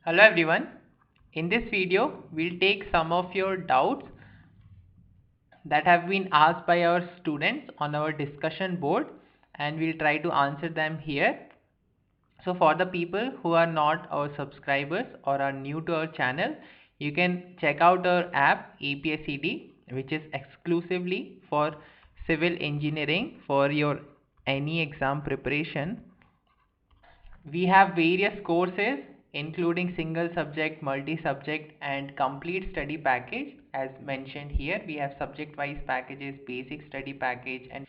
Hello everyone. In this video, we'll take some of your doubts that have been asked by our students on our discussion board and we'll try to answer them here. So for the people who are not our subscribers or are new to our channel, you can check out our app APSCD, which is exclusively for civil engineering for your any exam preparation. We have various courses including single subject, multi-subject and complete study package. As mentioned here, we have subject-wise packages, basic study package and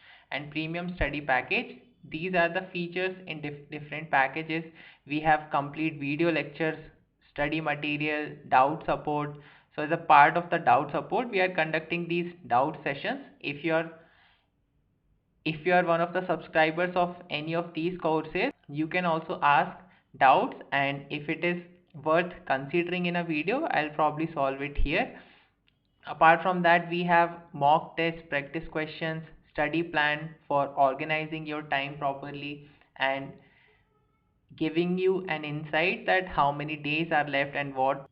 premium study package. These are the features in different packages. We have complete video lectures, study material, doubt support. So as a part of the doubt support, we are conducting these doubt sessions. If you are one of the subscribers of any of these courses, you can also ask doubts, and if it is worth considering in a video, I'll probably solve it here. Apart from that, we have mock tests, practice questions, study plan for organizing your time properly and giving you an insight that how many days are left and what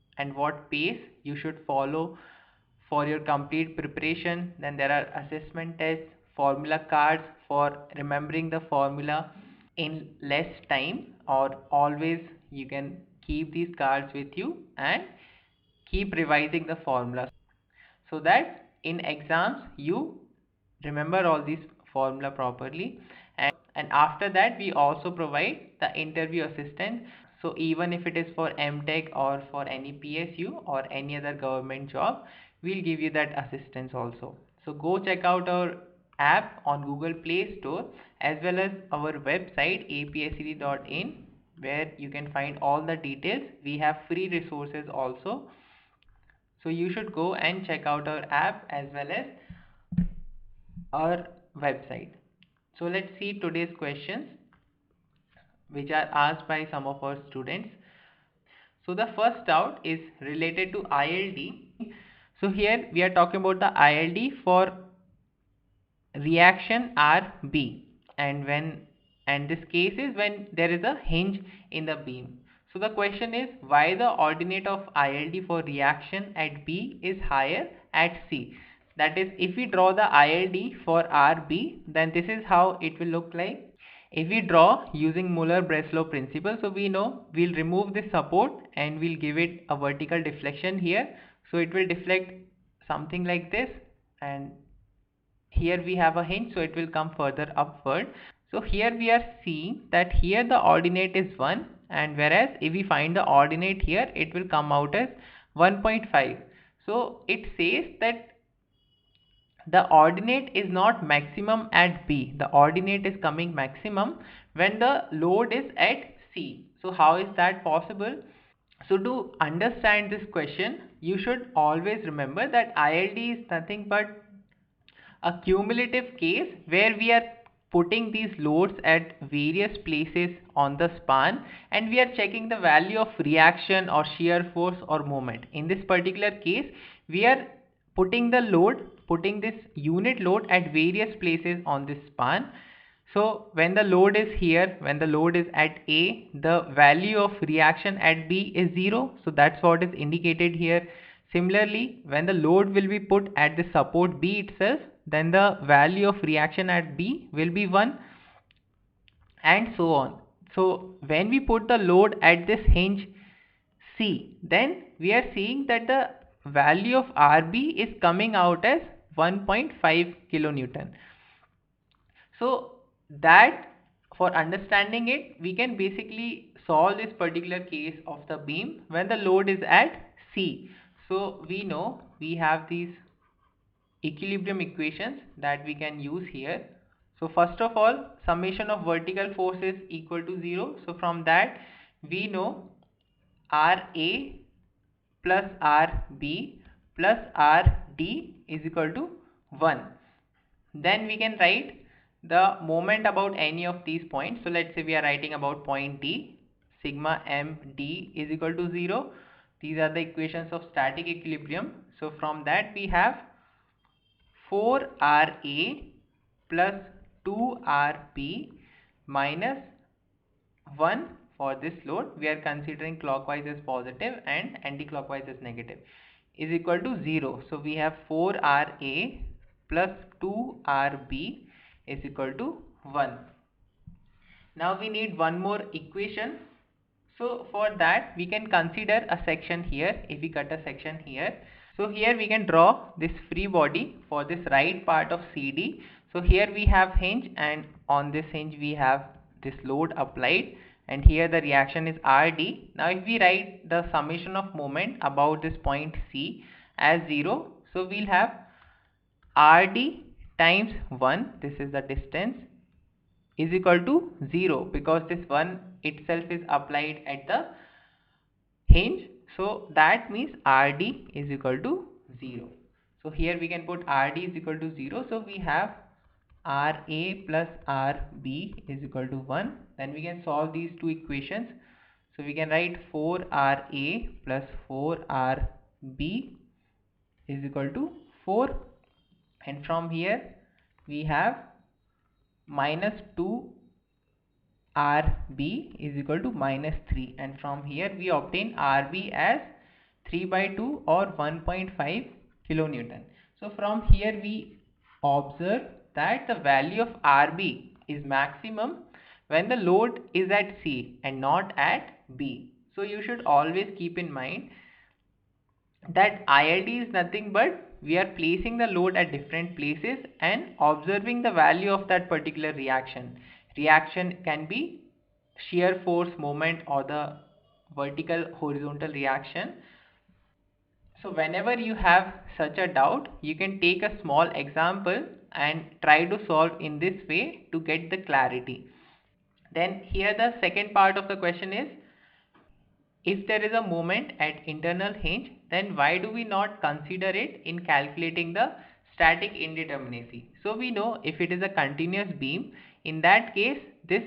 pace you should follow for your complete preparation. Then there are assessment tests, formula cards for remembering the formula in less time, or always you can keep these cards with you and keep revising the formula so that in exams you remember all these formula properly. And after that, we also provide the interview assistant. So even if it is for MTech or for any PSU or any other government job, we'll give you that assistance also. So go check out our app on Google Play Store as well as our website apscd.in, where you can find all the details. We have free resources also. So you should go and check out our app as well as our website. So let's see today's questions which are asked by some of our students. So the first doubt is related to ILD. So here we are talking about the ILD for reaction RB, and this case is when there is a hinge in the beam. So the question is why the ordinate of ILD for reaction at B is higher at C. That is, if we draw the ILD for RB, then this is how it will look like. If we draw using Muller-Breslau principle, so we know we'll remove this support and we'll give it a vertical deflection here. So it will deflect something like this, and here we have a hinge, so it will come further upward. So here we are seeing that here the ordinate is 1, and whereas if we find the ordinate here, it will come out as 1.5. So it says that the ordinate is not maximum at B. The ordinate is coming maximum when the load is at C. So how is that possible? So to understand this question, you should always remember that ILD is nothing but a cumulative case where we are putting these loads at various places on the span and we are checking the value of reaction or shear force or moment. In this particular case, we are putting this unit load at various places on this span. So when the load is here, when the load is at A, the value of reaction at B is 0. So that's what is indicated here. Similarly, when the load will be put at the support B itself, then the value of reaction at B will be 1, and so on. So when we put the load at this hinge C, then we are seeing that the value of RB is coming out as 1.5 kilonewton. So that, for understanding it, we can basically solve this particular case of the beam when the load is at C. So we know we have these equilibrium equations that we can use here. So first of all, summation of vertical force is equal to 0. So from that we know RA plus RB plus RD is equal to 1. Then we can write the moment about any of these points. So let's say we are writing about point D, sigma md is equal to 0. These are the equations of static equilibrium. So from that we have 4RA plus 2RB minus 1 for this load, we are considering clockwise as positive and anti-clockwise as negative, is equal to 0. So we have 4RA plus 2RB is equal to 1. Now we need one more equation. So for that we can consider a section here. If we cut a section here, so here we can draw this free body for this right part of CD. So here we have hinge, and on this hinge we have this load applied, and here the reaction is RD. Now if we write the summation of moment about this point C as 0, so we'll have RD times 1, this is the distance, is equal to 0, because this 1 itself is applied at the hinge. So that means RD is equal to 0. So here we can put RD is equal to 0. So we have RA plus RB is equal to 1. Then we can solve these two equations. So we can write 4RA plus 4RB is equal to 4. And from here we have minus 2 RB is equal to minus 3, and from here we obtain RB as 3 by 2 or 1.5 kilonewton. So from here we observe that the value of RB is maximum when the load is at C and not at B. So you should always keep in mind that ILD is nothing but we are placing the load at different places and observing the value of that particular reaction. Reaction can be shear force moment or the vertical horizontal reaction. So whenever you have such a doubt, you can take a small example and try to solve in this way to get the clarity. Then here the second part of the question is, if there is a moment at internal hinge, then why do we not consider it in calculating the static indeterminacy? So we know if it is a continuous beam, in that case this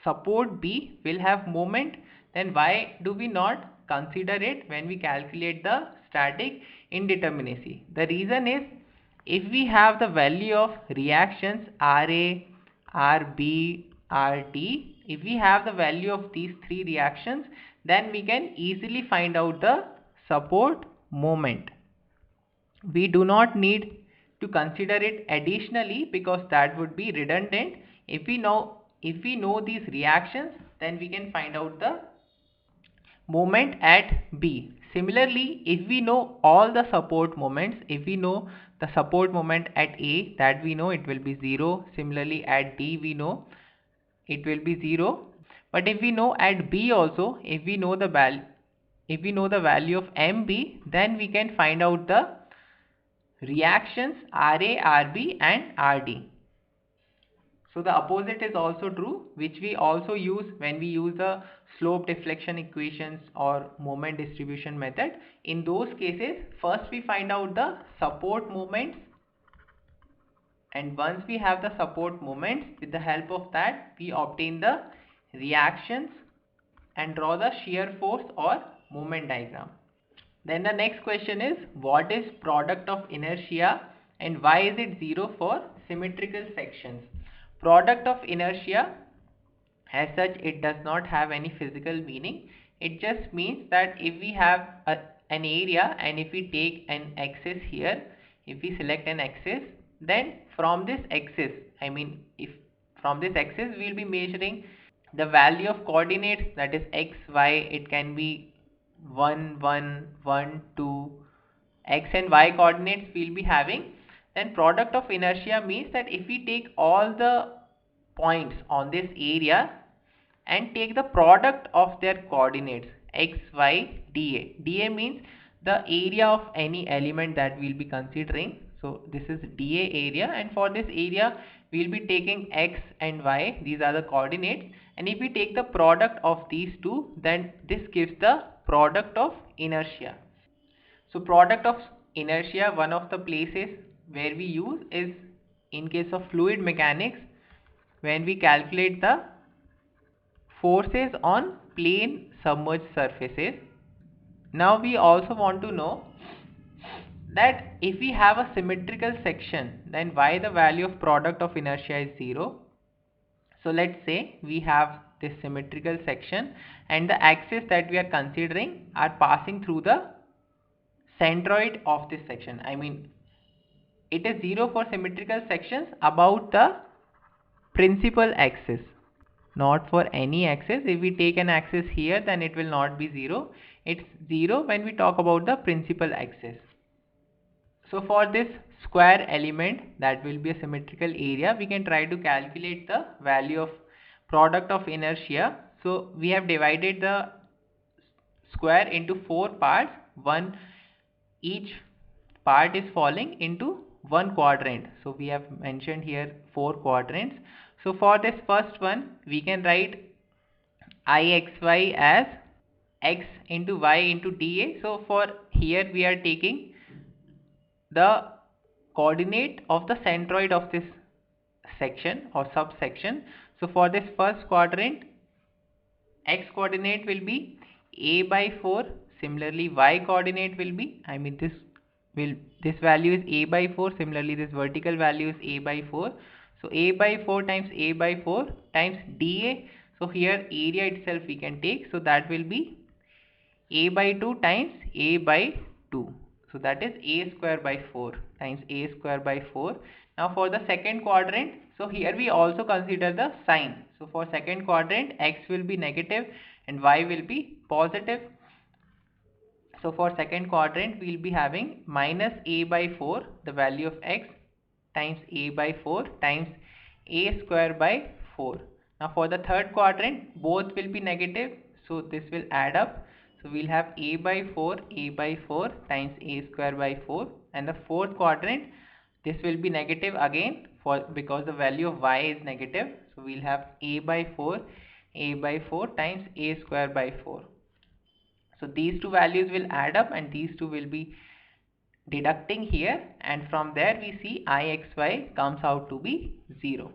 support B will have moment, then why do we not consider it when we calculate the static indeterminacy? The reason is, if we have the value of reactions RA, RB, RT, if we have the value of these three reactions, then we can easily find out the support moment. We do not need to consider it additionally because that would be redundant. If we know these reactions, then we can find out the moment at B. Similarly, if we know all the support moments, if we know the support moment at A, that we know it will be 0. Similarly at D we know it will be 0. But if we know at B also, if we know the value of MB, then we can find out the reactions RA, RB and RD. So the opposite is also true, which we also use when we use the slope deflection equations or moment distribution method. In those cases, first we find out the support moments, and once we have the support moments, with the help of that we obtain the reactions and draw the shear force or moment diagram. Then the next question is, what is product of inertia and why is it 0 for symmetrical sections? Product of inertia, as such, it does not have any physical meaning. It just means that if we have an area and if we take an axis here, if we select an axis, then from this axis, if from this axis we will be measuring the value of coordinates, that is x, y, it can be 1, 1, 1, 2, x and y coordinates we'll be having. Then product of inertia means that if we take all the points on this area and take the product of their coordinates x, y, dA. dA means the area of any element that we'll be considering. So this is dA area, and for this area we'll be taking x and y, these are the coordinates, and if we take the product of these two, then this gives the product of inertia. So product of inertia, one of the places where we use is in case of fluid mechanics, when we calculate the forces on plane submerged surfaces. Now we also want to know that if we have a symmetrical section, then why the value of product of inertia is 0. So let's say we have this symmetrical section, and the axis that we are considering are passing through the centroid of this section. I mean, it is 0 for symmetrical sections about the principal axis, not for any axis. If we take an axis here, then it will not be 0. It's 0 when we talk about the principal axis. So for this square element that will be a symmetrical area, we can try to calculate the value of product of inertia. So we have divided the square into 4 parts. Each part is falling into one quadrant. So we have mentioned here 4 quadrants. So for this first one, we can write Ixy as x into y into dA. So for here we are taking the coordinate of the centroid of this section or subsection. So for this first quadrant, x coordinate will be a by 4. Similarly, y coordinate will be, this value is a by 4. Similarly, this vertical value is a by 4. So a by 4 times a by 4 times dA. So here area itself we can take. So that will be a by 2 times a by 2. So that is a square by 4 times a square by 4. Now for the second quadrant, so here we also consider the sign. So for second quadrant, x will be negative and y will be positive. So for second quadrant, we will be having minus a by 4, the value of x, times a by 4 times a square by 4. Now for the third quadrant, both will be negative. So this will add up. So we'll have a by 4 times a square by 4. And the fourth quadrant, this will be negative again because the value of y is negative. So we'll have a by 4 times a square by 4. So these two values will add up and these two will be deducting here, and from there we see Ixy comes out to be 0.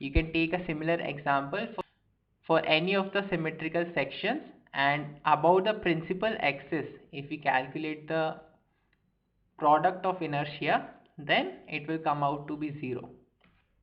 You can take a similar example for any of the symmetrical sections, and about the principal axis, if we calculate the product of inertia, then it will come out to be 0.